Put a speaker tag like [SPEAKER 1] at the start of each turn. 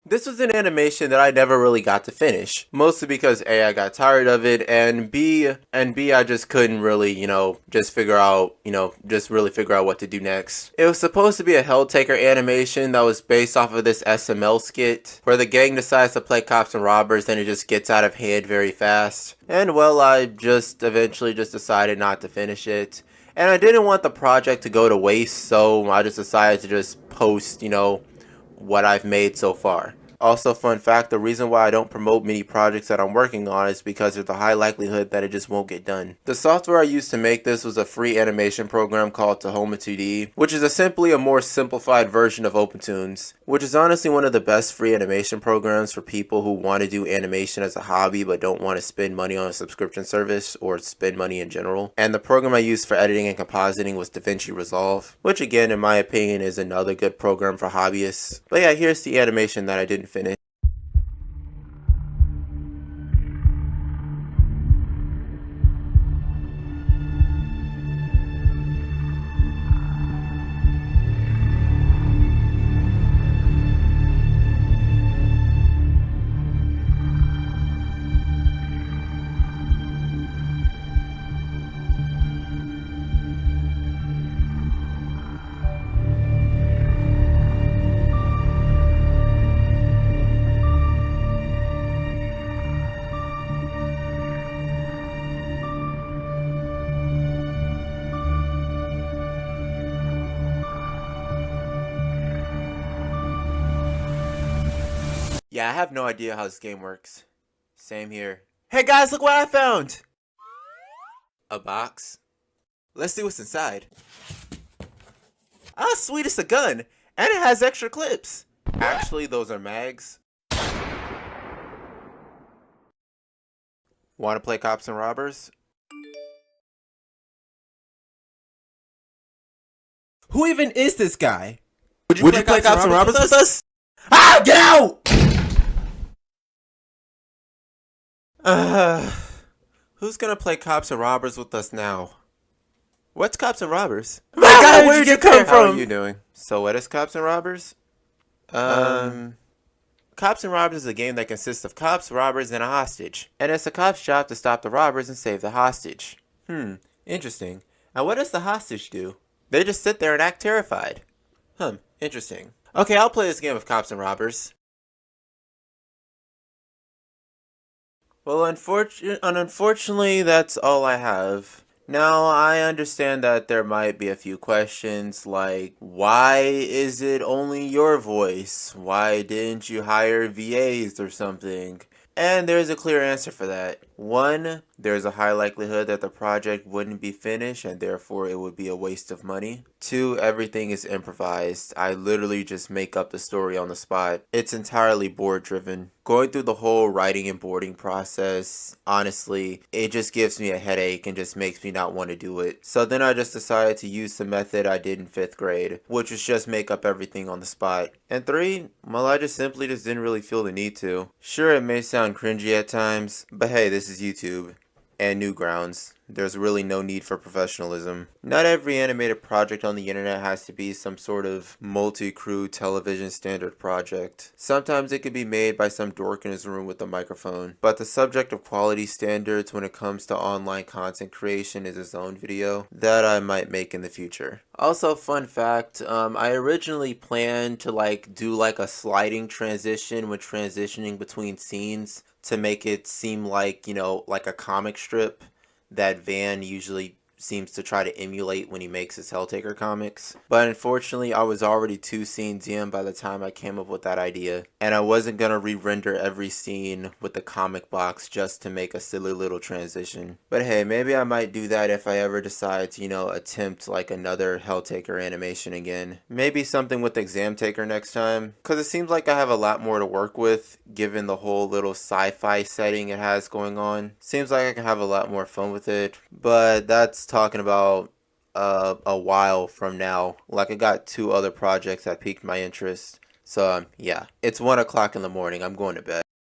[SPEAKER 1] This was an animation that I never really got to finish, mostly because A, I got tired of it, and B, I just couldn't really, just figure out, just really figure out what to do next. It was supposed to be a Helltaker animation that was based off of this SML skit, where the gang decides to play cops and robbers and it just gets out of hand very fast. And well, I just eventually just decided not to finish it. And I didn't want the project to go to waste, so I just decided to just post, what I've made so far. Also, fun fact, the reason why I don't promote many projects that I'm working on is because there's a high likelihood that it just won't get done. The software I used to make this was a free animation program called Tahoma 2D, which is simply a more simplified version of OpenToonz, which is honestly one of the best free animation programs for people who want to do animation as a hobby but don't want to spend money on a subscription service or spend money in general. And the program I used for editing and compositing was DaVinci Resolve, which again, in my opinion, is another good program for hobbyists. But yeah, here's the animation that I didn't finish. Yeah, I have no idea how this game works. Same here. Hey guys, look what I found! A box. Let's see what's inside. Ah, sweet, it's a gun! And it has extra clips! Actually, those are mags. Want to play cops and robbers? Who even is this guy? Would you play cops and robbers with us? Ah, get out! Who's gonna play cops and robbers with us now? What's cops and robbers? My God, where did you come from? How are you doing? So what is cops and robbers? Cops and robbers is a game that consists of cops, robbers, and a hostage. And it's a cop's job to stop the robbers and save the hostage. Interesting. And what does the hostage do? They just sit there and act terrified. Interesting. Okay, I'll play this game of cops and robbers. Well, unfortunately, that's all I have. Now, I understand that there might be a few questions like, why is it only your voice? Why didn't you hire VAs or something? And there's a clear answer for that. 1, there's a high likelihood that the project wouldn't be finished and therefore it would be a waste of money. 2, everything is improvised. I literally just make up the story on the spot. It's entirely board driven. Going through the whole writing and boarding process, honestly, it just gives me a headache and just makes me not want to do it. So then I just decided to use the method I did in 5th grade, which was just make up everything on the spot. And 3, well, I just simply didn't really feel the need to. Sure, it may sound cringy at times, but hey, this is YouTube and Newgrounds. There's really no need for professionalism. Not every animated project on the internet has to be some sort of multi-crew television standard project. Sometimes it could be made by some dork in his room with a microphone. But the subject of quality standards when it comes to online content creation is its own video that I might make in the future. Also, fun fact, I originally planned to do a sliding transition when transitioning between scenes to make it seem like, like a comic strip that Van usually seems to try to emulate when he makes his Helltaker comics. But unfortunately, I was already 2 scenes in by the time I came up with that idea. And I wasn't going to re-render every scene with the comic box just to make a silly little transition. But hey, maybe I might do that if I ever decide to, attempt another Helltaker animation again. Maybe something with Examtaker next time. Because it seems like I have a lot more to work with, given the whole little sci-fi setting it has going on. Seems like I can have a lot more fun with it. But that's talking about a while from now. I got 2 other projects that piqued my interest. So yeah, it's 1 o'clock in the morning. I'm going to bed.